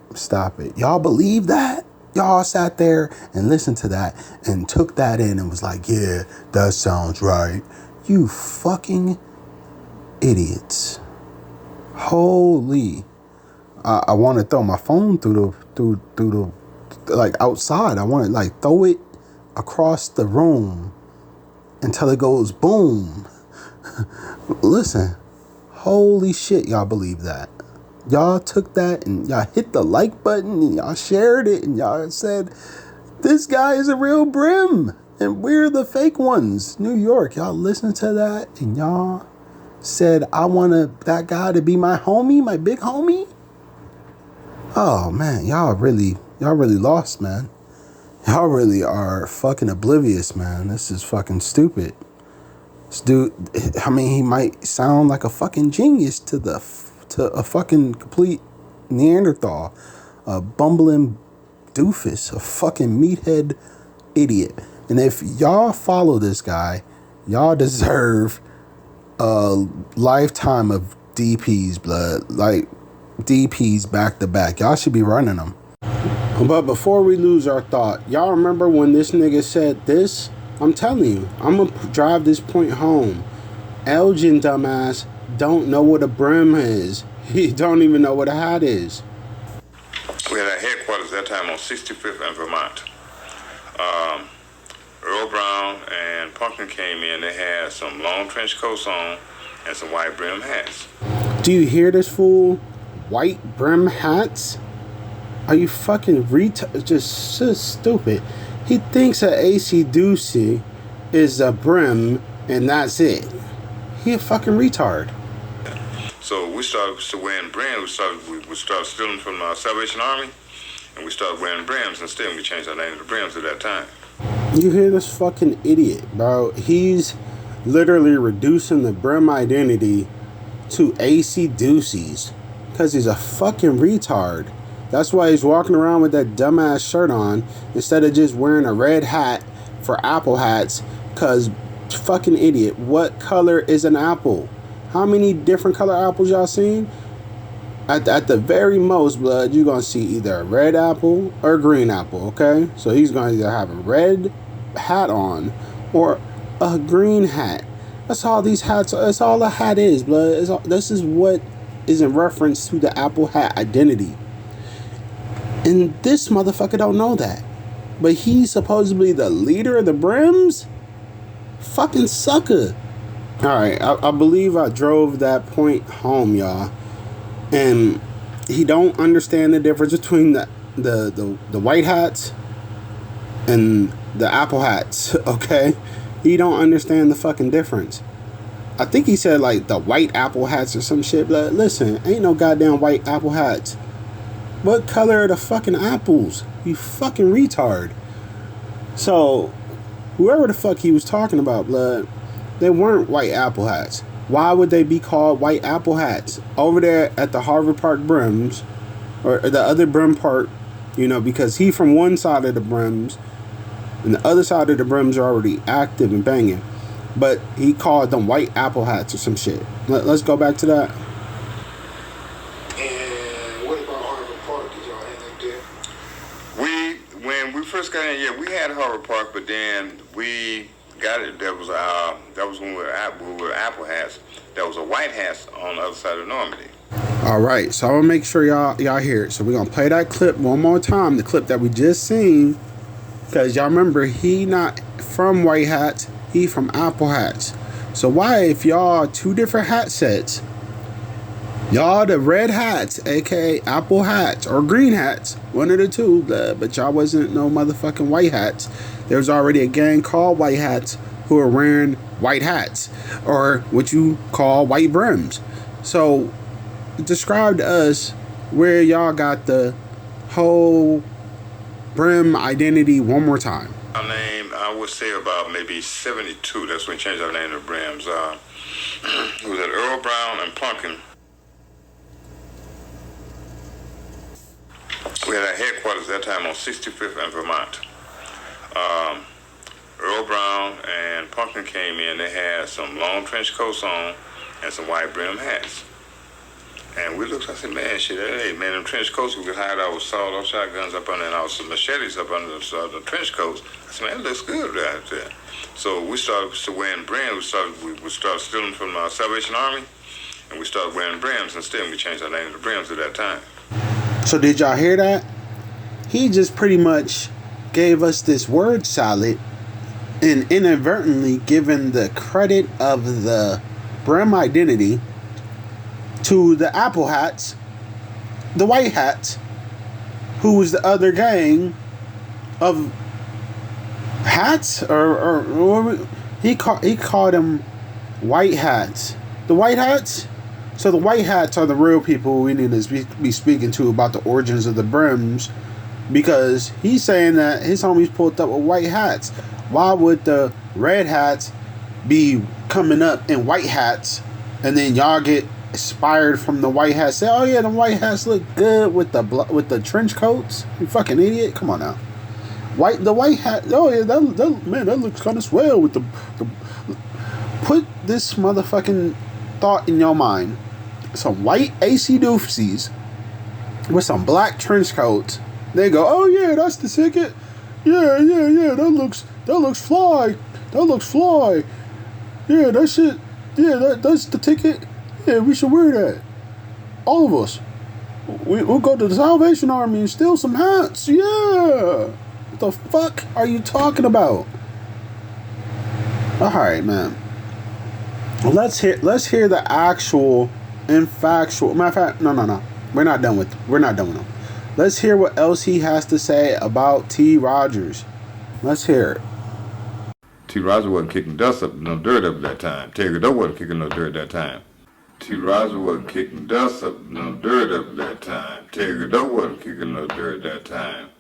Y'all believe that? Y'all sat there and listened to that and took that in and was like, "Yeah, that sounds right." You fucking idiots. Holy. I want to throw my phone through the like outside. I want to like throw it across the room until it goes boom. Listen, holy shit, y'all believe that? Y'all took that and y'all hit the like button and y'all shared it and y'all said, this guy is a real brim and we're the fake ones. New York, y'all listened to that and y'all said, I want that guy to be my homie, my big homie. Oh man, y'all really lost, man. Y'all really are fucking oblivious, man. This is fucking stupid. This dude, I mean, he might sound like a fucking genius to a fucking complete Neanderthal, a bumbling doofus, a fucking meathead idiot. And if y'all follow this guy, y'all deserve a lifetime of DPs, blood. Like, DPs back to back. Y'all should be running them. But before we lose our thought, y'all remember when this nigga said this? I'm telling you, I'm gonna drive this point home. Elgin dumbass don't know what a brim is. He don't even know what a hat is. We had our headquarters at that time on 65th and Vermont. Earl Brown and Pumpkin came in. They had some long trench coats on and some white brim hats. Do you hear this fool? White brim hats? Are you fucking just so stupid? He thinks an AC Deucey is a brim and that's it. He a fucking retard. So we started wearing brims. We started stealing from the Salvation Army, and we started wearing brims instead. And we changed our name to brims at that time. You hear this fucking idiot, bro? He's literally reducing the brim identity to AC Deuceys because he's a fucking retard. That's why he's walking around with that dumbass shirt on instead of just wearing a red hat for apple hats. Because fucking idiot, what color is an apple? How many different color apples y'all seen? At the very most, blood, you're going to see either a red apple or a green apple, okay? So he's going to either have a red hat on or a green hat. That's all these hats are. That's all a hat is, blood. This is what is in reference to the apple hat identity. And this motherfucker don't know that. But he's supposedly the leader of the brims? Fucking sucker. Alright, I believe I drove that point home, y'all. And he don't understand the difference between the white hats and the apple hats, okay? He don't understand the fucking difference. I think he said like the white apple hats or some shit. But listen, ain't no goddamn white apple hats. What color are the fucking apples? You fucking retard. So, whoever the fuck he was talking about, blood, they weren't white apple hats. Why would they be called white apple hats? Over there at the Harvard Park Brims, or the other Brim Park, you know, because he from one side of the Brims, and the other side of the Brims are already active and banging. But he called them white apple hats or some shit. Let's go back to that. And what about Harvard Park? Did y'all end up there? When we first got in, yeah, we had Harvard Park, but then we got it. That was when we were apple hats. That was a white hats on the other side of Normandy. All right, so I'm gonna make sure y'all hear it. So we're gonna play that clip one more time, the clip that we just seen, because y'all remember he not from white hats, he from apple hats. So why, if y'all two different hat sets, y'all the red hats, aka apple hats or green hats, one of the two, but y'all wasn't no motherfucking white hats. There was already a gang called white hats who are wearing white hats, or what you call white brims. So describe to us where y'all got the whole brim identity one more time. Our name, I would say about maybe 72. That's when we changed our name to Brims. It was at Earl Brown and Plunkin. We had our headquarters at that time on 65th and Vermont. Earl Brown and Plunkin came in. They had some long trench coats on and some white brim hats. And we looked, I said, man, shit, hey, man, them trench coats, we could hide our sawed-off shotguns up under and our machetes up under the trench coats. I said, man, it looks good right there. So we started wearing brims. We started stealing from the Salvation Army, and we started wearing brims instead, and we changed our name to Brims at that time. So did y'all hear that? He just pretty much gave us this word salad and inadvertently given the credit of the brim identity to the apple hats, the white hats, who was the other gang of hats, or he called them white hats. The white hats. So the white hats are the real people we need to be speaking to about the origins of the brims, because he's saying that his homies pulled up with white hats. Why would the red hats be coming up in white hats, and then y'all get inspired from the white hats? Say, oh yeah, the white hats look good with the trench coats. You fucking idiot! Come on now. The white hat. Oh yeah, that looks kind of swell with the. Put this motherfucking thought in your mind. Some white AC doofsies with some black trench coats. They go, oh yeah, that's the ticket. Yeah, that looks fly. That looks fly. Yeah, that shit. Yeah, that's the ticket. Yeah, we should wear that. All of us. We'll go to the Salvation Army and steal some hats. Yeah. What the fuck are you talking about? All right, man. Let's hear the actual and factual. Matter of fact, no. We're not done with them. Let's hear what else he has to say about T. Rogers. Let's hear it. T. Rogers wasn't kicking dust up, no dirt up at that time. Terry Godot wasn't kicking no dirt at that time. T. Rogers wasn't kicking dust up, no dirt up at that time. Terry Godot wasn't kicking no dirt at that time.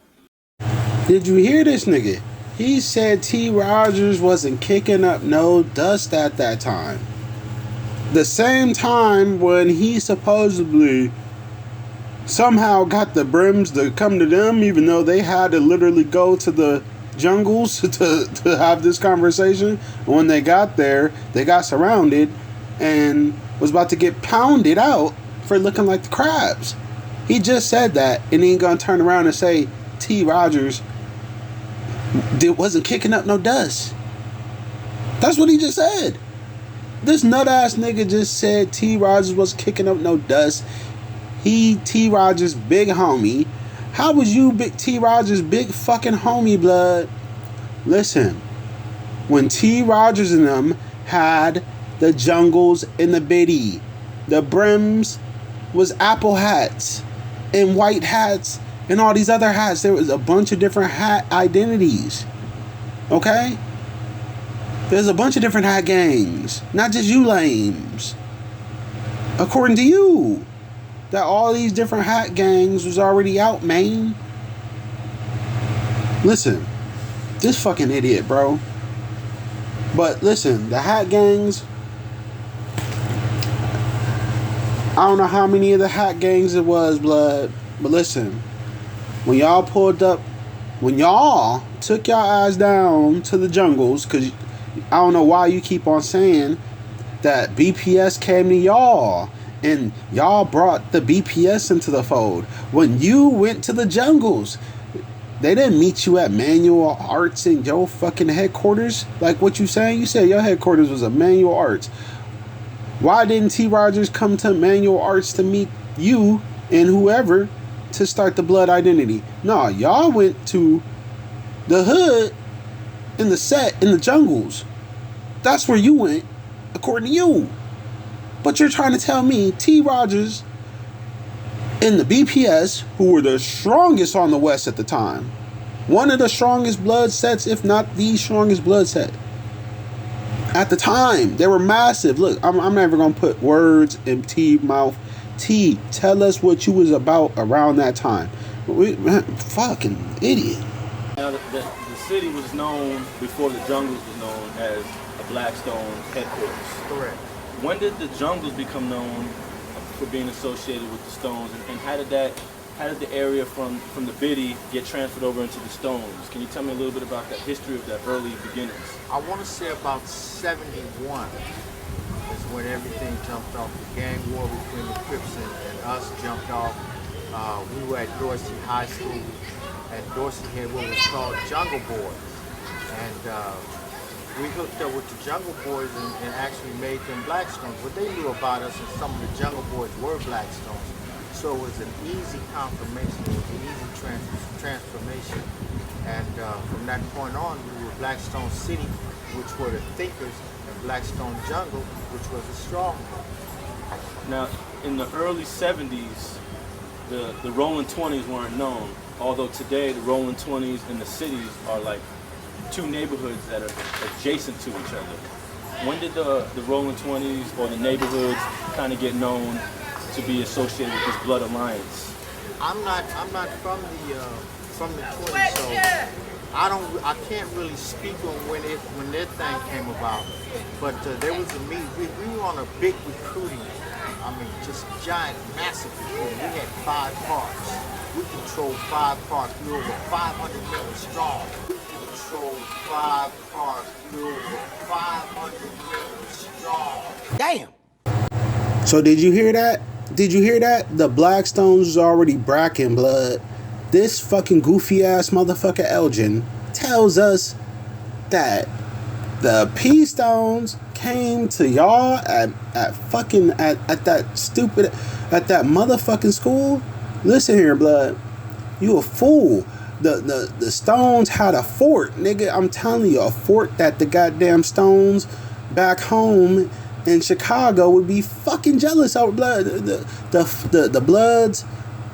Did you hear this nigga? He said T. Rogers wasn't kicking up no dust at that time. The same time when he supposedly somehow got the brims to come to them, even though they had to literally go to the jungles to have this conversation. When they got there, they got surrounded and was about to get pounded out for looking like the crabs. He just said that, and he ain't gonna turn around and say T. Rogers wasn't kicking up no dust. That's what he just said. This nut ass nigga just said T. Rogers was kicking up no dust. He T. Rogers' big homie. How was you T. Rogers' big fucking homie, blood? Listen, when T. Rogers and them had the jungles in the biddy, the brims was apple hats and white hats and all these other hats. There was a bunch of different hat identities. Okay? There's a bunch of different hat gangs, not just you lames. According to you, that all these different hat gangs was already out, man. Listen, this fucking idiot, bro. But listen, the hat gangs, I don't know how many of the hat gangs it was, blood. But listen, when y'all pulled up, when y'all took y'all ass down to the jungles, because I don't know why you keep on saying that BPS came to y'all and y'all brought the BPS into the fold. When you went to the jungles, they didn't meet you at Manual Arts in your fucking headquarters. Like what you saying? You said your headquarters was a Manual Arts. Why didn't T. Rogers come to Manual Arts to meet you and whoever to start the Blood Identity? No, y'all went to the hood in the set in the jungles. That's where you went, according to you. But you're trying to tell me T. Rogers and the BPS, who were the strongest on the West at the time, one of the strongest blood sets, if not the strongest blood set at the time, they were massive. Look, I'm never gonna put words in T mouth. T, tell us what you was about around that time. Fucking idiot. Now, the city was known before the jungles was known as a Blackstone headquarters. Correct. When did the jungles become known for being associated with the Stones, and how did the area from the Biddy get transferred over into the Stones? Can you tell me a little bit about that history of that early beginnings? I want to say about 71 is when everything jumped off. The gang war between the Crips and us jumped off. We were at Dorsey High School, and Dorsey had what was called Jungle Boys. And we hooked up with the Jungle Boys and actually made them Blackstones. What they knew about us is some of the Jungle Boys were Blackstones. So it was an easy confirmation, it was an easy transformation. And from that point on, we were Blackstone City, which were the thinkers, and Blackstone Jungle, which was the stronghold. Now, in the early 70s, the Rolling 20s weren't known. Although today, the Rolling 20s and the cities are like two neighborhoods that are adjacent to each other. When did the Rolling 20s or the neighborhoods kind of get known to be associated with this Blood Alliance? I'm not from the 20s, so I can't really speak on when their thing came about. But there was a meeting. We were on a big recruiting. I mean, just giant, massive recruiting. We had 5 parks. We controlled 5 parks. We were over 500 men strong. We controlled 5 parks. We were over 500 men strong. Damn. So did you hear that? Did you hear that? The Blackstones was already bracking blood. This fucking goofy ass motherfucker Elgin tells us that the P Stones came to y'all at that motherfucking school. Listen here, blood. You a fool. The Stones had a fort, nigga. I'm telling you, a fort that the goddamn Stones back home in Chicago would be fucking jealous of. Blood. The Bloods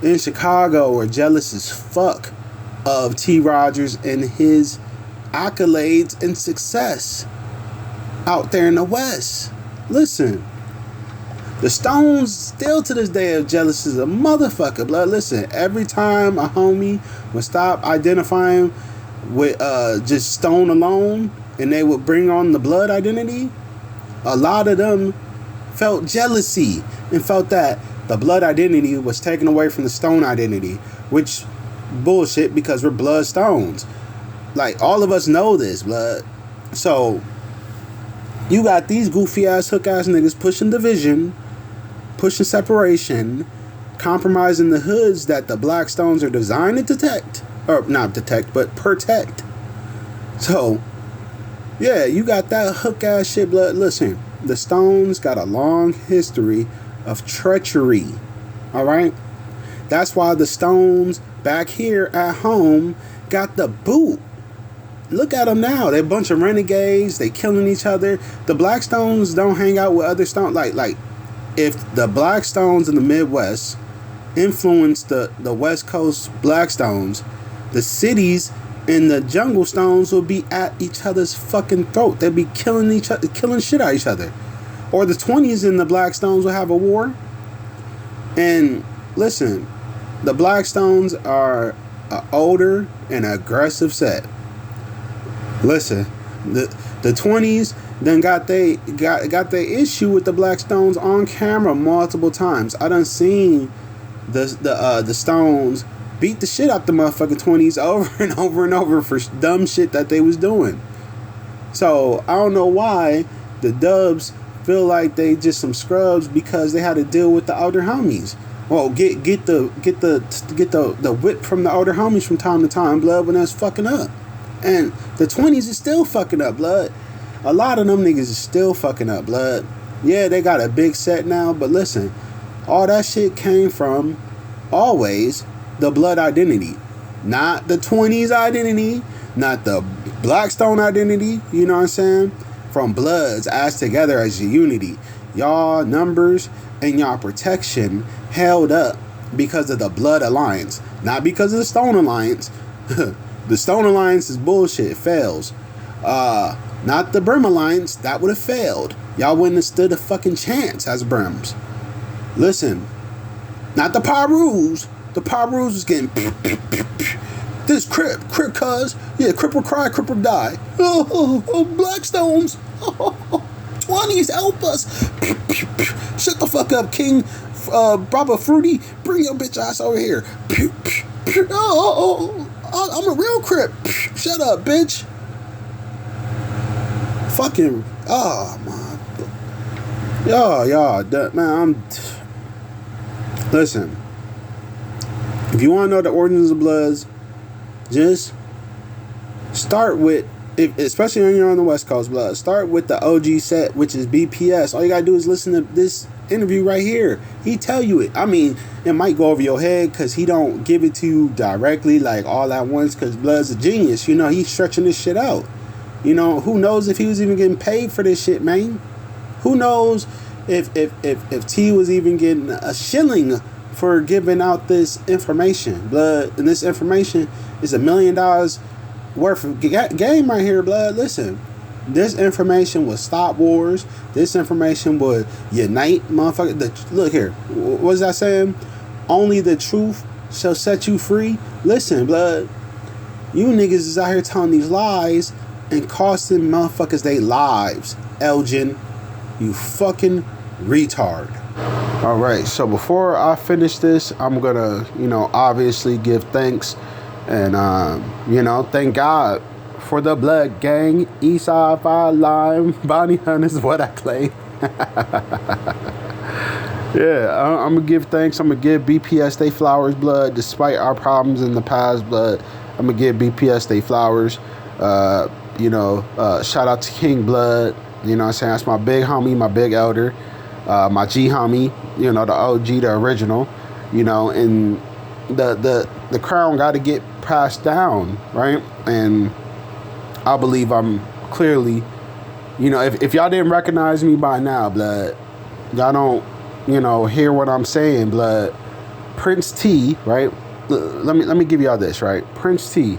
in Chicago are jealous as fuck of T. Rogers and his accolades and success out there in the West. Listen, the Stones still to this day are jealous as a motherfucker, blood. Listen, every time a homie would stop identifying with just Stone alone and they would bring on the Blood identity, a lot of them felt jealousy and felt that the Blood identity was taken away from the Stone identity, which bullshit because we're Blood Stones. Like, all of us know this, blood. So you got these goofy ass hook ass niggas pushing division, pushing separation, compromising the hoods that the Blackstones are designed to detect, or not detect, but protect. So yeah, you got that hook ass shit, blood. Listen, the Stones got a long history of treachery. All right, that's why the Stones back here at home got the boot. Look at them now. They're a bunch of renegades. They killing each other. The Blackstones don't hang out with other Stones. Like, if the Blackstones in the Midwest influenced the West Coast Blackstones, the cities and the Jungle Stones will be at each other's fucking throat. They'll be killing each other, killing shit out of each other. Or the 20s and the Black Stones will have a war. And listen, the Black Stones are an older and aggressive set. Listen, the 20s then got they issue with the Black Stones on camera multiple times. I done seen the Stones beat the shit out the motherfucking 20s over and over and over for dumb shit that they was doing. So I don't know why the Dubs feel like they just some scrubs because they had to deal with the older homies. Well, get the whip from the older homies from time to time, blood, when that's fucking up. And the 20s is still fucking up, blood. A lot of them niggas is still fucking up, blood. Yeah, they got a big set now, but listen, all that shit came from always the blood identity. Not the 20s identity, not the Blackstone identity, you know what I'm saying? From Bloods as together as a unity. Y'all numbers and y'all protection held up because of the Blood Alliance, not because of the Stone Alliance. The Stone Alliance is bullshit, it fails. Not the Brim Alliance, that would have failed. Y'all wouldn't have stood a fucking chance as Brims. Listen, not the Pyrus. The Pyrus was getting this Crip cuz. Yeah, Crip will cry, Crip will die. Oh, Blackstones. 20s, help us. Shut the fuck up, King. Bravo Fruity, bring your bitch ass over here. I'm a real Crip. Shut up, bitch. Fucking, oh my. Y'all, man, listen. If you want to know the origins of Bloods, just start with, especially when you're on the West Coast, blood, start with the OG set, which is BPS. All you gotta do is listen to this interview right here. He tell you it. I mean, it might go over your head because he don't give it to you directly like all at once, because Blood's a genius. You know, he's stretching this shit out. You know, who knows if he was even getting paid for this shit, man? Who knows if T was even getting a shilling for giving out this information, blood? And this information is $1 million worth of game right here, blood. Listen, this information will stop wars. This information will unite motherfuckers. Look here, what's that saying? Only the truth shall set you free. Listen, blood, you niggas is out here telling these lies and costing motherfuckers their lives. Elgin, you fucking retard. Alright, so before I finish this, I'm gonna, obviously give thanks and, thank God for the Blood Gang, Eastside 5 Lime, Bounty Hunters, what I claim. Yeah, I'm gonna give thanks. I'm gonna give BPS they flowers, blood, despite our problems in the past, blood. I'm gonna give BPS they flowers. Shout out to King Blood. You know what I'm saying? That's my big homie, my big elder. My G homie, the OG, the original, and the crown got to get passed down, right? And I believe I'm clearly, if y'all didn't recognize me by now, blood, y'all don't, hear what I'm saying, blood. Prince T, right? Let me give y'all this, right? Prince T.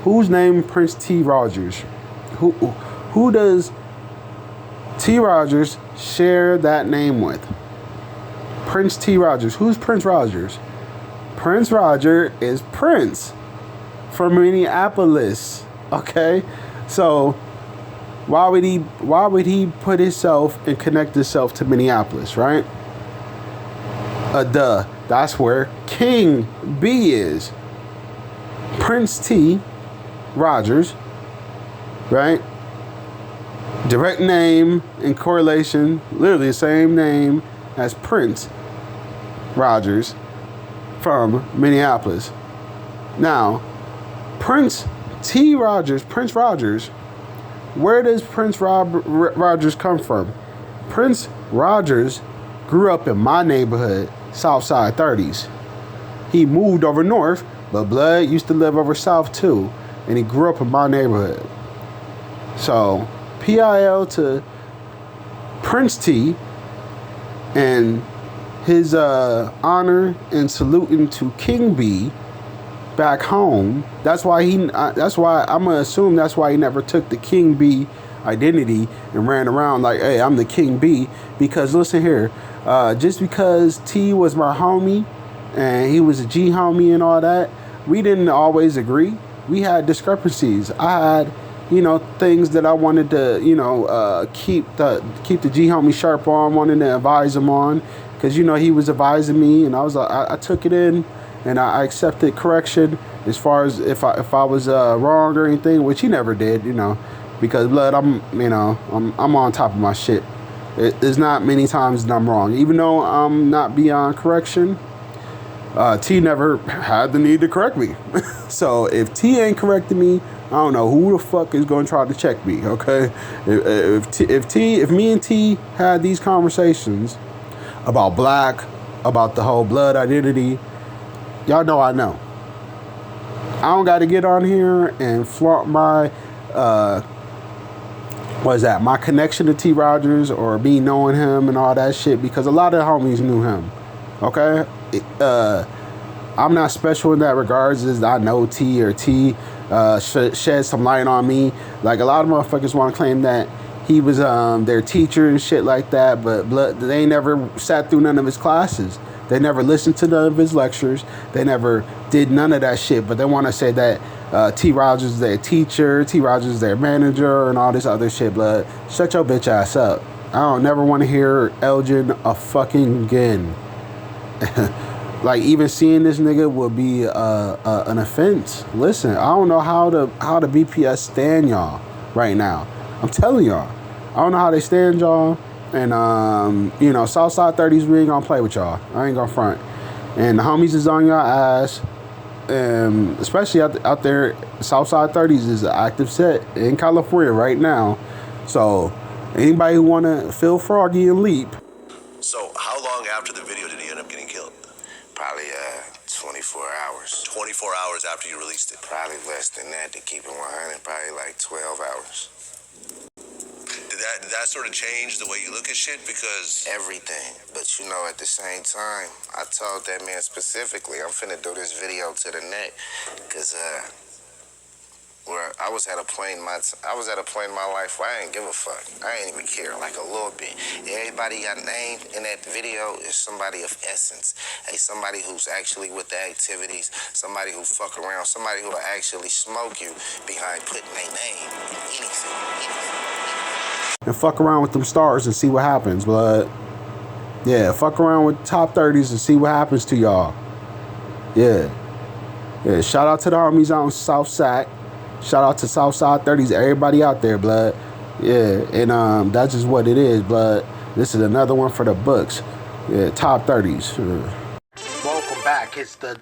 Who's named Prince T. Rogers? Who does T. Rogers share that name with? Prince T. Rogers. Who's Prince Rogers? Prince Roger is Prince from Minneapolis. Okay, so why would he put himself and connect himself to Minneapolis, right? Duh. That's where King B is. Prince T. Rogers, right? Direct name in correlation, literally the same name as Prince Rogers from Minneapolis. Now, Prince Rogers, where does Prince Rogers come from? Prince Rogers grew up in my neighborhood, Southside 30s. He moved over north, but blood used to live over south too, and he grew up in my neighborhood. So, PIL to Prince T, and his honor and saluting to King B, back home. That's why that's why I'm gonna assume that's why he never took the King B identity and ran around like, hey, I'm the King B. Because listen here, just because T was my homie and he was a G homie and all that, we didn't always agree. We had discrepancies. I had, things that I wanted to, keep the G homie sharp on, wanted to advise him on, because he was advising me, and I took it in, and I accepted correction as far as if I was wrong or anything, which he never did, because blood, I'm on top of my shit. There's not many times that I'm wrong, even though I'm not beyond correction. T never had the need to correct me. So if T ain't correcting me, I don't know who the fuck is going to try to check me, okay? If me and T had these conversations about black, about the whole blood identity, y'all know I know. I don't got to get on here and flaunt my, my connection to T. Rogers or me knowing him and all that shit, because a lot of homies knew him, okay? I'm not special in that regards, as I know T or T shed some light on me. Like, a lot of motherfuckers want to claim that he was their teacher and shit like that, but they never sat through none of his classes. They never listened to none of his lectures. They never did none of that shit, but they want to say that T. Rogers is their teacher, T. Rogers is their manager, and all this other shit, blood. Shut your bitch ass up. I don't never want to hear Elgin a fucking again. Like, even seeing this nigga would be an offense. Listen, I don't know how the BPS stand y'all right now. I'm telling y'all, I don't know how they stand y'all. And Southside 30s, we ain't gonna play with y'all. I ain't gonna front. And the homies is on your ass. Especially out there, Southside 30s is an active set in California right now. So anybody who wanna feel froggy and leap. So how long after the video did he end up getting killed? Probably 24 hours. 24 hours after you released it. Probably less than that, to keep it 100. Probably like 12 hours. Did that sort of change the way you look at shit? Because everything. But at the same time, I told that man specifically, I'm finna do this video to the neck, because where I was at a point in my life where I didn't give a fuck. I ain't even care, like a little bit. Everybody got named in that video is somebody of essence. Hey, somebody who's actually with the activities, somebody who fuck around, somebody who will actually smoke you behind putting their name in anything. And fuck around with them stars and see what happens, blood. Yeah, fuck around with top 30s and see what happens to y'all. Yeah. Shout out to the homies out in South Sac. Shout out to Southside 30s, everybody out there, blood. Yeah, and that's just what it is, blood. This is another one for the books. Yeah, top 30s. Welcome back. It's the